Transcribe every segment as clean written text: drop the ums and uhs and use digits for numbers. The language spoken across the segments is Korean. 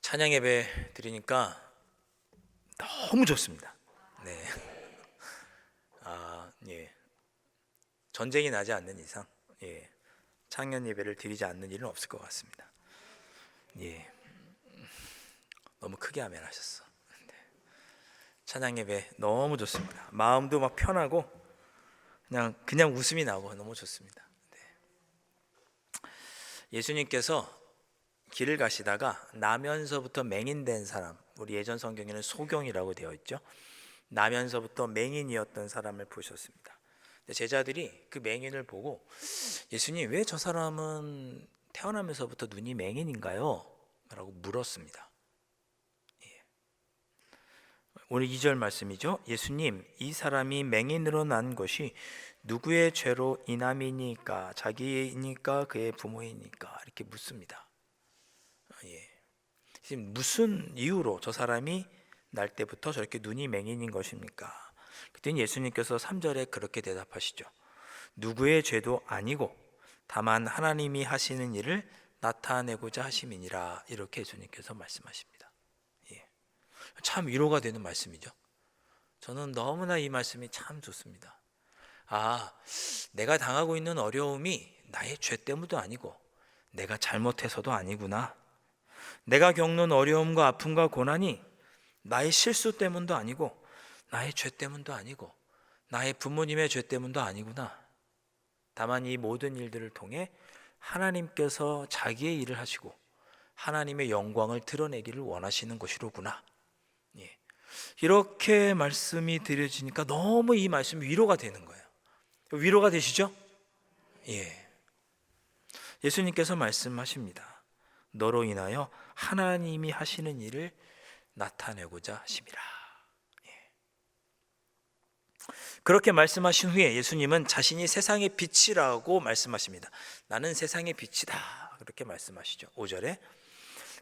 찬양 예배 드리니까 너무 좋습니다. 네. 예. 전쟁이 나지 않는 이상, 찬양 예배를 드리지 않는 일은 없을 것 같습니다. 예. 너무 크게 아멘 하셨어. 네. 찬양 예배 너무 좋습니다. 마음도 막 편하고 그냥 웃음이 나고 너무 좋습니다. 네. 예수님께서 길을 가시다가 나면서부터 맹인된 사람, 우리 예전 성경에는 소경이라고 되어 있죠. 나면서부터 맹인이었던 사람을 보셨습니다. 제자들이 그 맹인을 보고 예수님, 왜 저 사람은 태어나면서부터 눈이 맹인인가요? 라고 물었습니다. 오늘 2절 말씀이죠. 예수님, 이 사람이 맹인으로 난 것이 누구의 죄로 인함이니까, 자기이니까 그의 부모이니까, 이렇게 묻습니다. 지금 무슨 이유로 저 사람이 날 때부터 저렇게 눈이 맹인인 것입니까? 그때는 예수님께서 3절에 그렇게 대답하시죠. 누구의 죄도 아니고 다만 하나님이 하시는 일을 나타내고자 하심이니라. 이렇게 예수님께서 말씀하십니다. 참 위로가 되는 말씀이죠. 저는 너무나 이 말씀이 참 좋습니다. 내가 당하고 있는 어려움이 나의 죄 때문도 아니고 내가 잘못해서도 아니구나. 내가 겪는 어려움과 아픔과 고난이 나의 실수 때문도 아니고 나의 죄 때문도 아니고 나의 부모님의 죄 때문도 아니구나. 다만 이 모든 일들을 통해 하나님께서 자기의 일을 하시고 하나님의 영광을 드러내기를 원하시는 것이로구나. 이렇게 말씀이 드려지니까 너무 이 말씀이 위로가 되는 거예요. 위로가 되시죠? 예수님께서 말씀하십니다. 너로 인하여 하나님이 하시는 일을 나타내고자 하심이라. 그렇게 말씀하신 후에 예수님은 자신이 세상의 빛이라고 말씀하십니다. 나는 세상의 빛이다. 그렇게 말씀하시죠. 5절에.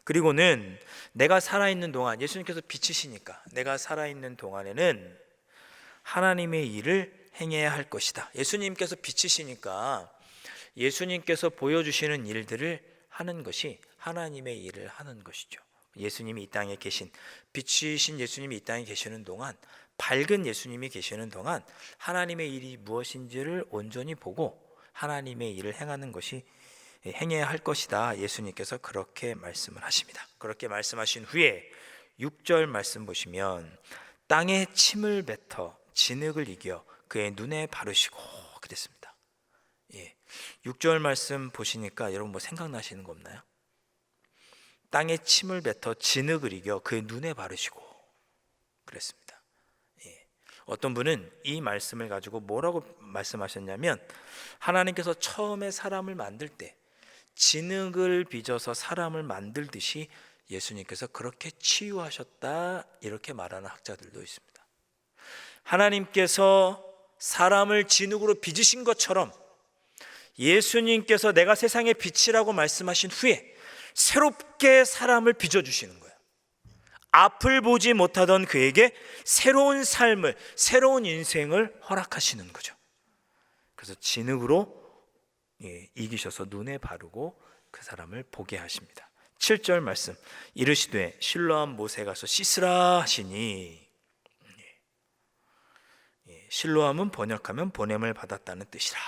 그리고는 내가 살아있는 동안, 예수님께서 빛이시니까 내가 살아있는 동안에는 하나님의 일을 행해야 할 것이다. 예수님께서 빛이시니까 예수님께서 보여주시는 일들을 하는 것이 하나님의 일을 하는 것이죠. 예수님이 이 땅에 계신, 빛이신 예수님이 이 땅에 계시는 동안, 밝은 예수님이 계시는 동안 하나님의 일이 무엇인지를 온전히 보고 하나님의 일을 행하는 것이, 행해야 할 것이다. 예수님께서 그렇게 말씀을 하십니다. 그렇게 말씀하신 후에 6절 말씀 보시면 땅에 침을 뱉어 진흙을 이겨 그의 눈에 바르시고 그랬습니다. 6절 말씀 보시니까 여러분 뭐 생각나시는 거 없나요? 땅에 침을 뱉어 진흙을 이겨 그의 눈에 바르시고 그랬습니다. 어떤 분은 이 말씀을 가지고 뭐라고 말씀하셨냐면, 하나님께서 처음에 사람을 만들 때 진흙을 빚어서 사람을 만들듯이 예수님께서 그렇게 치유하셨다, 이렇게 말하는 학자들도 있습니다. 하나님께서 사람을 진흙으로 빚으신 것처럼 예수님께서 내가 세상의 빛이라고 말씀하신 후에 새롭게 사람을 빚어주시는 거예요. 앞을 보지 못하던 그에게 새로운 삶을, 새로운 인생을 허락하시는 거죠. 그래서 진흙으로 이기셔서 눈에 바르고 그 사람을 보게 하십니다. 7절 말씀, 이르시되 실로암 못에 가서 씻으라 하시니, 실로암은 번역하면 보냄을 받았다는 뜻이라.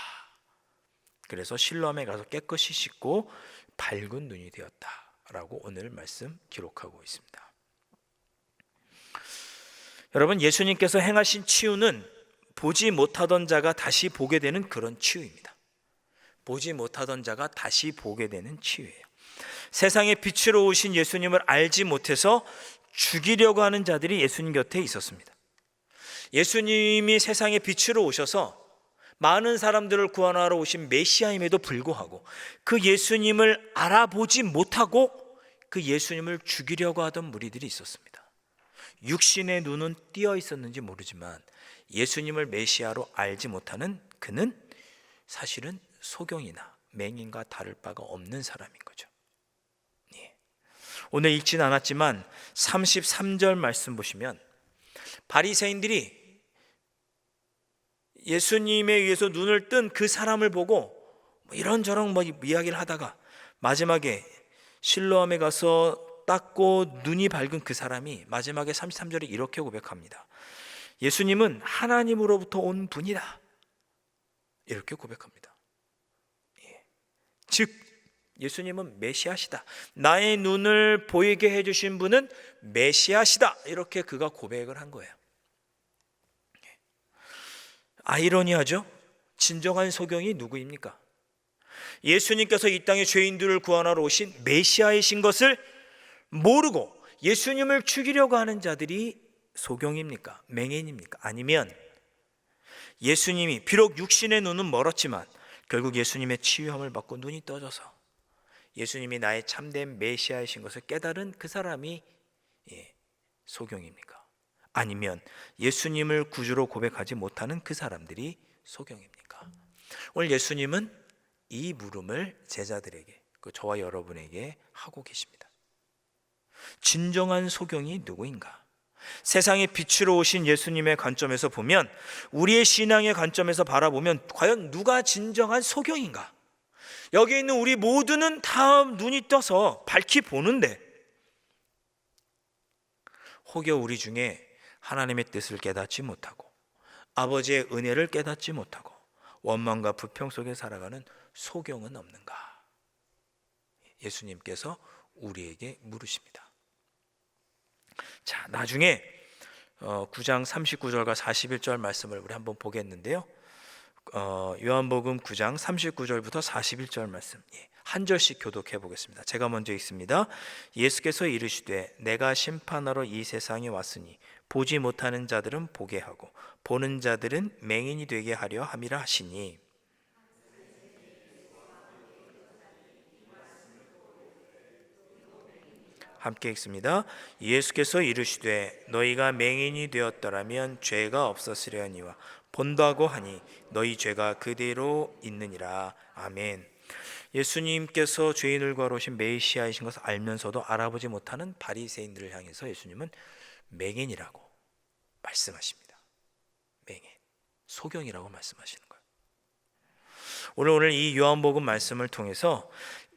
그래서 실로암에 가서 깨끗이 씻고 밝은 눈이 되었다라고 오늘 말씀 기록하고 있습니다. 여러분, 예수님께서 행하신 치유는 보지 못하던 자가 다시 보게 되는 그런 치유입니다. 보지 못하던 자가 다시 보게 되는 치유예요. 세상의 빛으로 오신 예수님을 알지 못해서 죽이려고 하는 자들이 예수님 곁에 있었습니다. 예수님이 세상의 빛으로 오셔서 많은 사람들을 구원하러 오신 메시아임에도 불구하고 그 예수님을 알아보지 못하고 그 예수님을 죽이려고 하던 무리들이 있었습니다. 육신의 눈은 띄어 있었는지 모르지만 예수님을 메시아로 알지 못하는 그는 사실은 소경이나 맹인과 다를 바가 없는 사람인 거죠. 오늘 읽진 않았지만 33절 말씀 보시면 바리새인들이 예수님에 의해서 눈을 뜬 그 사람을 보고 이런저런 이야기를 하다가 마지막에 실로암에 가서 닦고 눈이 밝은 그 사람이 마지막에 33절에 이렇게 고백합니다. 예수님은 하나님으로부터 온 분이다. 이렇게 고백합니다. 즉 예수님은 메시아시다. 나의 눈을 보이게 해주신 분은 메시아시다. 이렇게 그가 고백을 한 거예요. 아이러니하죠? 진정한 소경이 누구입니까? 예수님께서 이 땅에 죄인들을 구원하러 오신 메시아이신 것을 모르고 예수님을 죽이려고 하는 자들이 소경입니까? 맹인입니까? 아니면 예수님이 비록 육신의 눈은 멀었지만 결국 예수님의 치유함을 받고 눈이 떠져서 예수님이 나의 참된 메시아이신 것을 깨달은 그 사람이 소경입니까? 아니면 예수님을 구주로 고백하지 못하는 그 사람들이 소경입니까? 오늘 예수님은 이 물음을 제자들에게, 저와 여러분에게 하고 계십니다. 진정한 소경이 누구인가? 세상의 빛으로 오신 예수님의 관점에서 보면, 우리의 신앙의 관점에서 바라보면 과연 누가 진정한 소경인가? 여기 있는 우리 모두는 다 눈이 떠서 밝히 보는데 혹여 우리 중에 하나님의 뜻을 깨닫지 못하고 아버지의 은혜를 깨닫지 못하고 원망과 불평 속에 살아가는 소경은 없는가? 예수님께서 우리에게 물으십니다. 자, 나중에 9장 39절과 41절 말씀을 우리 한번 보겠는데요. 요한복음 9장 39절부터 41절 말씀, 한 절씩 교독해 보겠습니다. 제가 먼저 읽습니다. 예수께서 이르시되 내가 심판하러 이 세상에 왔으니 보지 못하는 자들은 보게 하고 보는 자들은 맹인이 되게 하려 함이라 하시니, 함께 읽습니다. 예수께서 이르시되 너희가 맹인이 되었더라면 죄가 없었으려니와 본다고 하니 너희 죄가 그대로 있느니라. 아멘. 예수님께서 죄인을 구하러 오신 메시아이신 것을 알면서도 알아보지 못하는 바리새인들을 향해서 예수님은 맹인이라고 말씀하십니다. 맹인, 소경이라고 말씀하시는 거예요. 오늘 이 요한복음 말씀을 통해서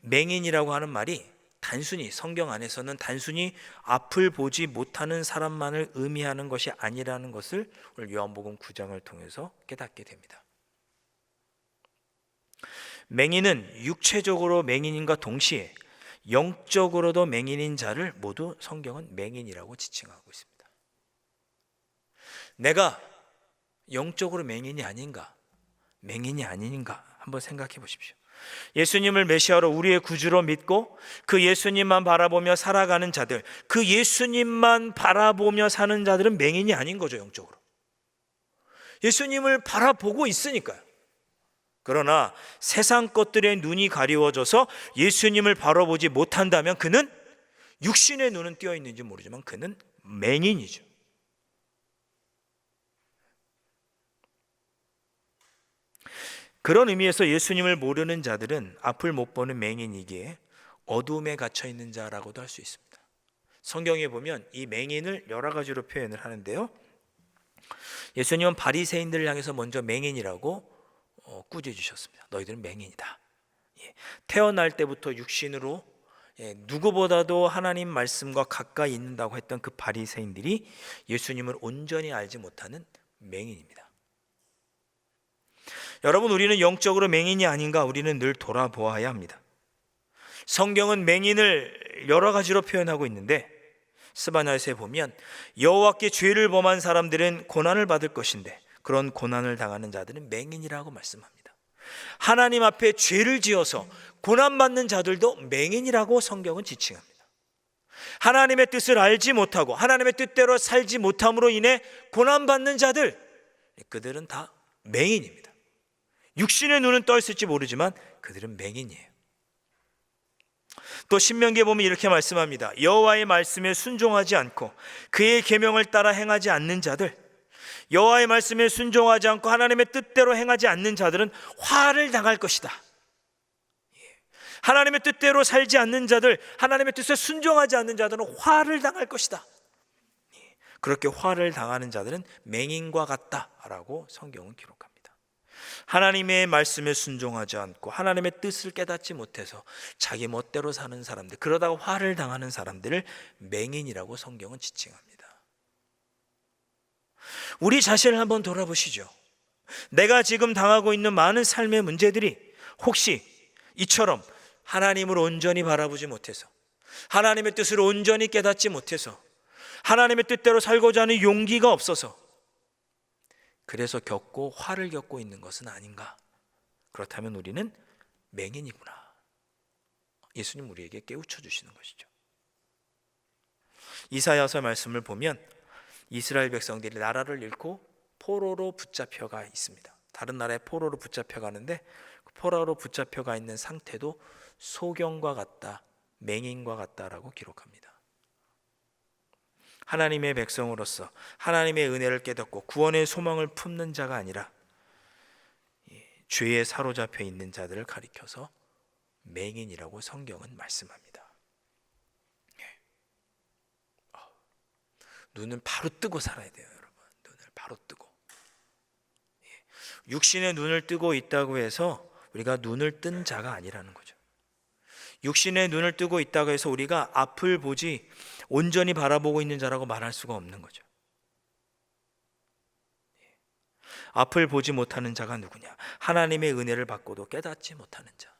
맹인이라고 하는 말이 단순히 성경 안에서는 단순히 앞을 보지 못하는 사람만을 의미하는 것이 아니라는 것을 오늘 요한복음 9장을 통해서 깨닫게 됩니다. 맹인은 육체적으로 맹인인과 동시에 영적으로도 맹인인 자를 모두 성경은 맹인이라고 지칭하고 있습니다. 내가 영적으로 맹인이 아닌가, 맹인이 아닌가 한번 생각해 보십시오. 예수님을 메시아로 우리의 구주로 믿고 그 예수님만 바라보며 살아가는 자들, 그 예수님만 바라보며 사는 자들은 맹인이 아닌 거죠. 영적으로 예수님을 바라보고 있으니까요. 그러나 세상 것들의 눈이 가리워져서 예수님을 바라보지 못한다면 그는, 육신의 눈은 띄어 있는지 모르지만 그는 맹인이죠. 그런 의미에서 예수님을 모르는 자들은 앞을 못 보는 맹인이기에 어두움에 갇혀 있는 자라고도 할 수 있습니다. 성경에 보면 이 맹인을 여러 가지로 표현을 하는데요. 예수님은 바리새인들을 향해서 먼저 맹인이라고 꾸짖으셨습니다. 너희들은 맹인이다. 태어날 때부터 육신으로 누구보다도 하나님 말씀과 가까이 있는다고 했던 그 바리새인들이 예수님을 온전히 알지 못하는 맹인입니다. 여러분, 우리는 영적으로 맹인이 아닌가 우리는 늘 돌아보아야 합니다. 성경은 맹인을 여러 가지로 표현하고 있는데 스바냐서에 보면 여호와께 죄를 범한 사람들은 고난을 받을 것인데 그런 고난을 당하는 자들은 맹인이라고 말씀합니다. 하나님 앞에 죄를 지어서 고난받는 자들도 맹인이라고 성경은 지칭합니다. 하나님의 뜻을 알지 못하고 하나님의 뜻대로 살지 못함으로 인해 고난받는 자들, 그들은 다 맹인입니다. 육신의 눈은 떠 있을지 모르지만 그들은 맹인이에요. 또 신명기에 보면 이렇게 말씀합니다. 여호와의 말씀에 순종하지 않고 그의 계명을 따라 행하지 않는 자들, 여호와의 말씀에 순종하지 않고 하나님의 뜻대로 행하지 않는 자들은 화를 당할 것이다. 하나님의 뜻대로 살지 않는 자들, 하나님의 뜻에 순종하지 않는 자들은 화를 당할 것이다. 그렇게 화를 당하는 자들은 맹인과 같다라고 성경은 기록합니다. 하나님의 말씀에 순종하지 않고 하나님의 뜻을 깨닫지 못해서 자기 멋대로 사는 사람들, 그러다가 화를 당하는 사람들을 맹인이라고 성경은 지칭합니다. 우리 자신을 한번 돌아보시죠. 내가 지금 당하고 있는 많은 삶의 문제들이 혹시 이처럼 하나님을 온전히 바라보지 못해서, 하나님의 뜻을 온전히 깨닫지 못해서, 하나님의 뜻대로 살고자 하는 용기가 없어서 그래서 화를 겪고 있는 것은 아닌가? 그렇다면 우리는 맹인이구나. 예수님 우리에게 깨우쳐 주시는 것이죠. 이사야서 말씀을 보면 이스라엘 백성들이 나라를 잃고 포로로 붙잡혀가 있습니다. 다른 나라에 포로로 붙잡혀가는데 그 포로로 붙잡혀가 있는 상태도 소경과 같다, 맹인과 같다라고 기록합니다. 하나님의 백성으로서 하나님의 은혜를 깨닫고 구원의 소망을 품는 자가 아니라 죄에 사로잡혀 있는 자들을 가리켜서 맹인이라고 성경은 말씀합니다. 눈은 바로 뜨고 살아야 돼요, 여러분. 눈을 바로 뜨고. 육신의 눈을 뜨고 있다고 해서 우리가 눈을 뜬 자가 아니라는 거죠. 육신의 눈을 뜨고 있다고 해서 우리가 앞을 보지 온전히 바라보고 있는 자라고 말할 수가 없는 거죠. 앞을 보지 못하는 자가 누구냐? 하나님의 은혜를 받고도 깨닫지 못하는 자,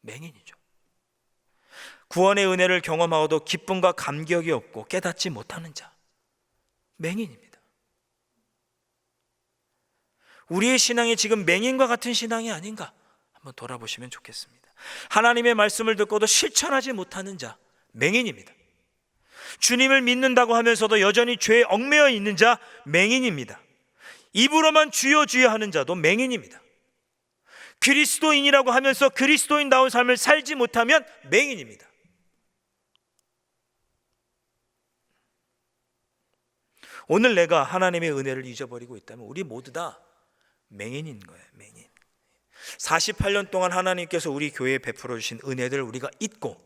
맹인이죠. 구원의 은혜를 경험하고도 기쁨과 감격이 없고 깨닫지 못하는 자, 맹인입니다. 우리의 신앙이 지금 맹인과 같은 신앙이 아닌가 한번 돌아보시면 좋겠습니다. 하나님의 말씀을 듣고도 실천하지 못하는 자, 맹인입니다. 주님을 믿는다고 하면서도 여전히 죄에 얽매여 있는 자, 맹인입니다. 입으로만 주여 주여 하는 자도 맹인입니다. 그리스도인이라고 하면서 그리스도인다운 삶을 살지 못하면 맹인입니다. 오늘 내가 하나님의 은혜를 잊어버리고 있다면 우리 모두 다 맹인인 거예요. 맹인. 48년 동안 하나님께서 우리 교회에 베풀어 주신 은혜들을 우리가 잊고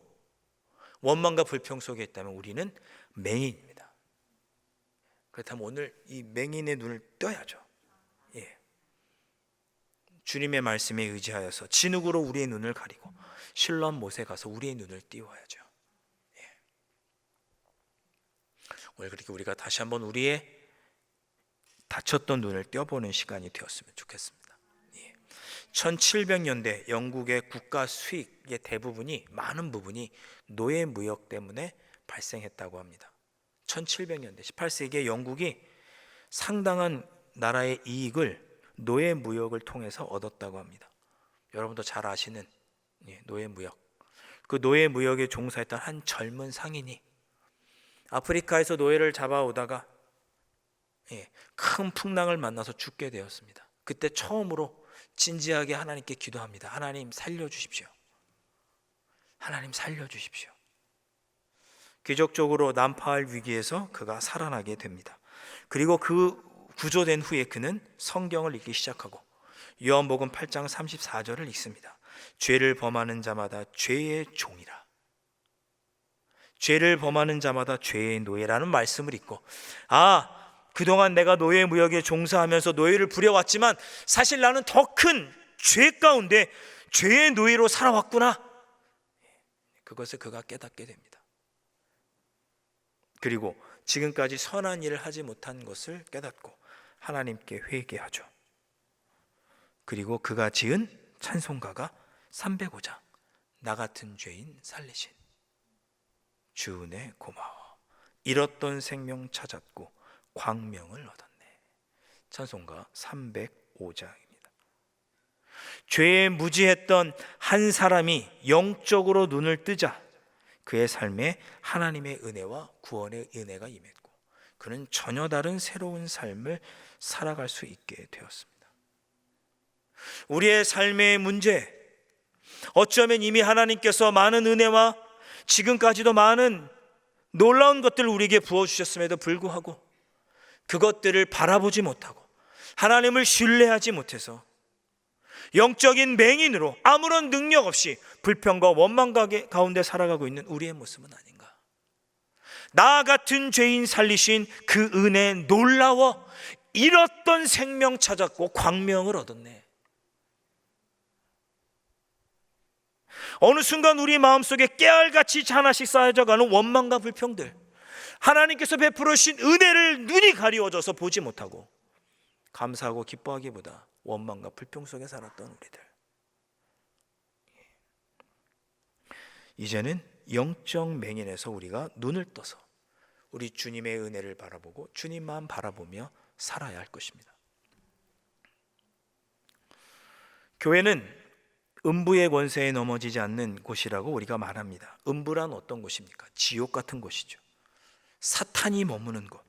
원망과 불평 속에 있다면 우리는 맹인입니다. 그렇다면 오늘 이 맹인의 눈을 떠야죠. 주님의 말씀에 의지하여서 진흙으로 우리의 눈을 가리고 실로암 못에 가서 우리의 눈을 띄워야죠. 오늘 그렇게 우리가 다시 한번 우리의 다쳤던 눈을 떼어보는 시간이 되었으면 좋겠습니다. 1700년대 영국의 국가 수익의 대부분이, 많은 부분이 노예 무역 때문에 발생했다고 합니다. 1700년대 18세기에 영국이 상당한 나라의 이익을 노예 무역을 통해서 얻었다고 합니다. 여러분도 잘 아시는 노예 무역. 그 노예 무역에 종사했던 한 젊은 상인이 아프리카에서 노예를 잡아오다가 큰 풍랑을 만나서 죽게 되었습니다. 그때 처음으로 진지하게 하나님께 기도합니다. 하나님 살려주십시오. 하나님 살려주십시오. 기적적으로 난파할 위기에서 그가 살아나게 됩니다. 그리고 그 구조된 후에 그는 성경을 읽기 시작하고 요한복음 8장 34절을 읽습니다. 죄를 범하는 자마다 죄의 종이라, 죄를 범하는 자마다 죄의 노예라는 말씀을 읽고, 그동안 내가 노예 무역에 종사하면서 노예를 부려왔지만 사실 나는 더 큰 죄 가운데 죄의 노예로 살아왔구나. 그것을 그가 깨닫게 됩니다. 그리고 지금까지 선한 일을 하지 못한 것을 깨닫고 하나님께 회개하죠. 그리고 그가 지은 찬송가가 305장, 나 같은 죄인 살리신 주 은혜 고마워, 잃었던 생명 찾았고 광명을 얻었네. 찬송가 305장입니다. 죄에 무지했던 한 사람이 영적으로 눈을 뜨자 그의 삶에 하나님의 은혜와 구원의 은혜가 임했고 그는 전혀 다른 새로운 삶을 살아갈 수 있게 되었습니다. 우리의 삶의 문제, 어쩌면 이미 하나님께서 많은 은혜와 지금까지도 많은 놀라운 것들을 우리에게 부어주셨음에도 불구하고 그것들을 바라보지 못하고 하나님을 신뢰하지 못해서 영적인 맹인으로 아무런 능력 없이 불평과 원망 가운데 살아가고 있는 우리의 모습은 아닌가. 나 같은 죄인 살리신 그 은혜 놀라워 잃었던 생명 찾았고 광명을 얻었네. 어느 순간 우리 마음속에 깨알같이 하나씩 쌓여져가는 원망과 불평들, 하나님께서 베풀어 주신 은혜를 눈이 가리워져서 보지 못하고 감사하고 기뻐하기보다 원망과 불평 속에 살았던 우리들, 이제는 영적 맹인에서 우리가 눈을 떠서 우리 주님의 은혜를 바라보고 주님만 바라보며 살아야 할 것입니다. 교회는 음부의 권세에 넘어지지 않는 곳이라고 우리가 말합니다. 음부란 어떤 곳입니까? 지옥 같은 곳이죠. 사탄이 머무는 곳,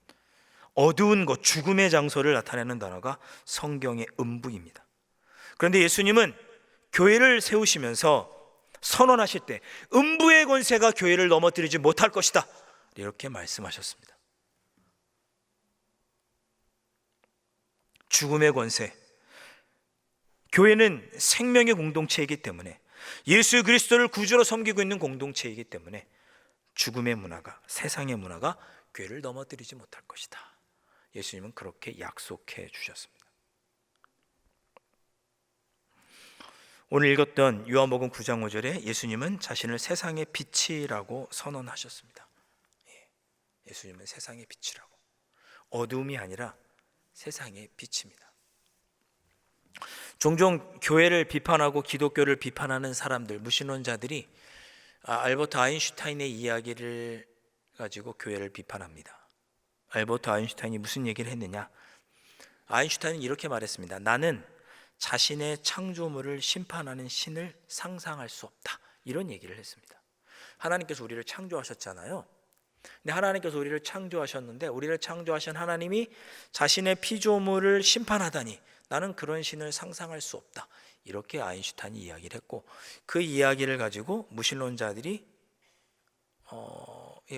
어두운 곳, 죽음의 장소를 나타내는 단어가 성경의 음부입니다. 그런데 예수님은 교회를 세우시면서 선언하실 때 음부의 권세가 교회를 넘어뜨리지 못할 것이다, 이렇게 말씀하셨습니다. 죽음의 권세, 교회는 생명의 공동체이기 때문에, 예수 그리스도를 구주로 섬기고 있는 공동체이기 때문에 죽음의 문화가, 세상의 문화가 교회를 넘어뜨리지 못할 것이다. 예수님은 그렇게 약속해 주셨습니다. 오늘 읽었던 요한복음 9장 5절에 예수님은 자신을 세상의 빛이라고 선언하셨습니다. 예수님은 세상의 빛이라고, 어두움이 아니라 세상의 빛입니다. 종종 교회를 비판하고 기독교를 비판하는 사람들, 무신론자들이 알버트 아인슈타인의 이야기를 가지고 교회를 비판합니다. 알버트 아인슈타인이 무슨 얘기를 했느냐? 아인슈타인은 이렇게 말했습니다. 나는 자신의 창조물을 심판하는 신을 상상할 수 없다, 이런 얘기를 했습니다. 하나님께서 우리를 창조하셨잖아요. 근데 하나님께서 우리를 창조하셨는데, 우리를 창조하신 하나님이 자신의 피조물을 심판하다니 나는 그런 신을 상상할 수 없다, 이렇게 아인슈타인이 이야기를 했고, 그 이야기를 가지고 무신론자들이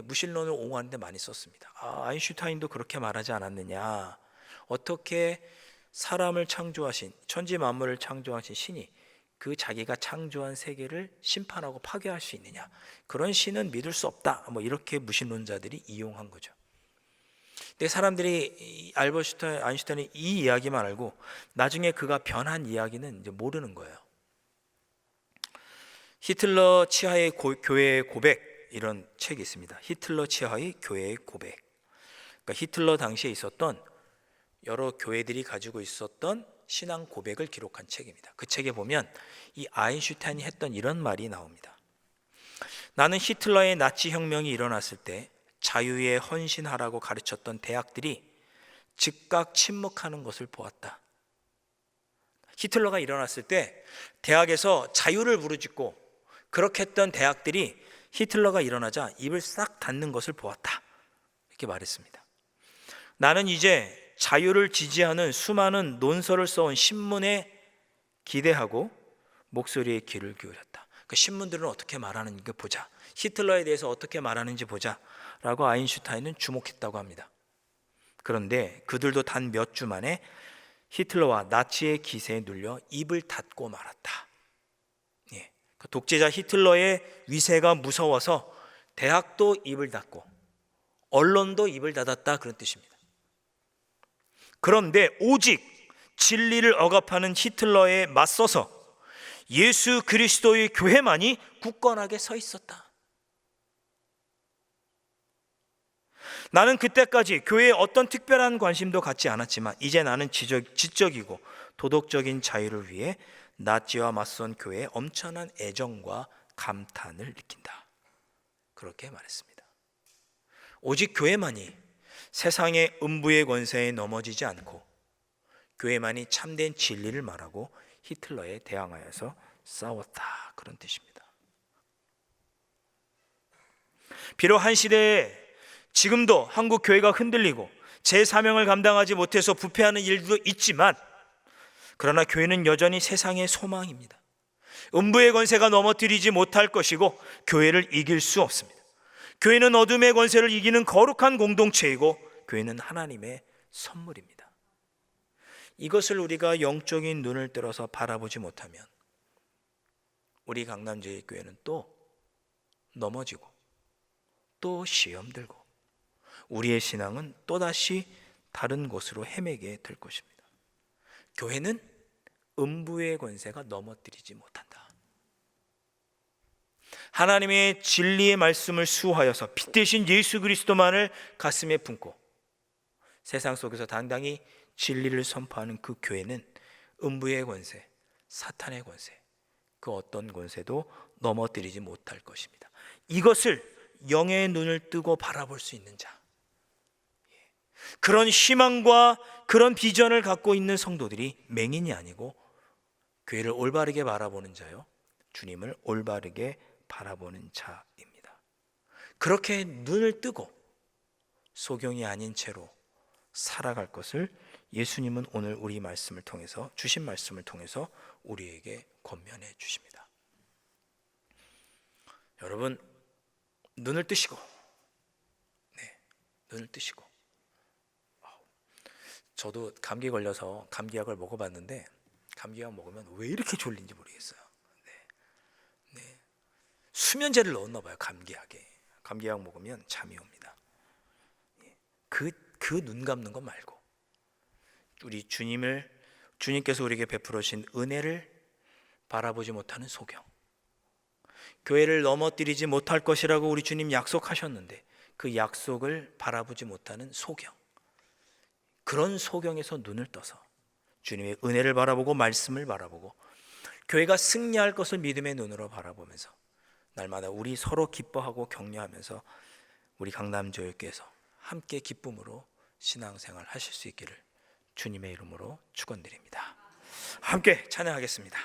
무신론을 옹호하는 데 많이 썼습니다. 아인슈타인도 그렇게 말하지 않았느냐, 어떻게 사람을 창조하신, 천지 만물을 창조하신 신이 그 자기가 창조한 세계를 심판하고 파괴할 수 있느냐, 그런 신은 믿을 수 없다, 이렇게 무신론자들이 이용한 거죠. 근데 사람들이 아인슈타인이 이 이야기만 알고 나중에 그가 변한 이야기는 이제 모르는 거예요. 히틀러 치하의 교회의 고백, 이런 책이 있습니다. 히틀러 치하의 교회의 고백. 그러니까 히틀러 당시에 있었던 여러 교회들이 가지고 있었던 신앙 고백을 기록한 책입니다. 그 책에 보면 이 아인슈타인이 했던 이런 말이 나옵니다. 나는 히틀러의 나치 혁명이 일어났을 때 자유에 헌신하라고 가르쳤던 대학들이 즉각 침묵하는 것을 보았다. 히틀러가 일어났을 때 대학에서 자유를 부르짖고 그렇게 했던 대학들이 히틀러가 일어나자 입을 싹 닫는 것을 보았다, 이렇게 말했습니다. 나는 이제 자유를 지지하는 수많은 논설을 써온 신문에 기대하고 목소리에 귀를 기울였다. 그 신문들은 어떻게 말하는지 보자, 히틀러에 대해서 어떻게 말하는지 보자 라고 아인슈타인은 주목했다고 합니다. 그런데 그들도 단 몇 주 만에 히틀러와 나치의 기세에 눌려 입을 닫고 말았다. 그 독재자 히틀러의 위세가 무서워서 대학도 입을 닫고 언론도 입을 닫았다, 그런 뜻입니다. 그런데 오직 진리를 억압하는 히틀러에 맞서서 예수 그리스도의 교회만이 굳건하게 서 있었다. 나는 그때까지 교회에 어떤 특별한 관심도 갖지 않았지만 이제 나는 지적이고 도덕적인 자유를 위해 나치와 맞선 교회에 엄청난 애정과 감탄을 느낀다, 그렇게 말했습니다. 오직 교회만이 세상의 음부의 권세에 넘어지지 않고 교회만이 참된 진리를 말하고 히틀러에 대항하여서 싸웠다, 그런 뜻입니다. 비록 한 시대에 지금도 한국 교회가 흔들리고 제 사명을 감당하지 못해서 부패하는 일도 있지만, 그러나 교회는 여전히 세상의 소망입니다. 음부의 권세가 넘어뜨리지 못할 것이고 교회를 이길 수 없습니다. 교회는 어둠의 권세를 이기는 거룩한 공동체이고 교회는 하나님의 선물입니다. 이것을 우리가 영적인 눈을 들어서 바라보지 못하면 우리 강남제일교회는 또 넘어지고 또 시험 들고 우리의 신앙은 또다시 다른 곳으로 헤매게 될 것입니다. 교회는 음부의 권세가 넘어뜨리지 못한다. 하나님의 진리의 말씀을 수호하여서 빛 대신 예수 그리스도만을 가슴에 품고 세상 속에서 당당히 진리를 선포하는 그 교회는 음부의 권세, 사탄의 권세, 그 어떤 권세도 넘어뜨리지 못할 것입니다. 이것을 영의 눈을 뜨고 바라볼 수 있는 자, 그런 희망과 그런 비전을 갖고 있는 성도들이 맹인이 아니고 교회를 올바르게 바라보는 자요, 주님을 올바르게 바라보는 자입니다. 그렇게 눈을 뜨고 소경이 아닌 채로 살아갈 것을 예수님은 오늘 우리 말씀을 통해서, 주신 말씀을 통해서 우리에게 권면해 주십니다. 여러분, 눈을 뜨시고, 눈을 뜨시고. 저도 감기 걸려서 감기약을 먹어봤는데 감기약 먹으면 왜 이렇게 졸린지 모르겠어요. 수면제를 넣었나 봐요. 감기약 먹으면 잠이 옵니다. 그 눈 감는 거 말고 우리 주님께서 우리에게 베풀어 주신 은혜를 바라보지 못하는 소경, 교회를 넘어뜨리지 못할 것이라고 우리 주님 약속하셨는데 그 약속을 바라보지 못하는 소경, 그런 소경에서 눈을 떠서 주님의 은혜를 바라보고 말씀을 바라보고 교회가 승리할 것을 믿음의 눈으로 바라보면서 날마다 우리 서로 기뻐하고 격려하면서 우리 강남교회에서 함께 기쁨으로 신앙생활 하실 수 있기를 주님의 이름으로 축원드립니다. 함께 찬양하겠습니다.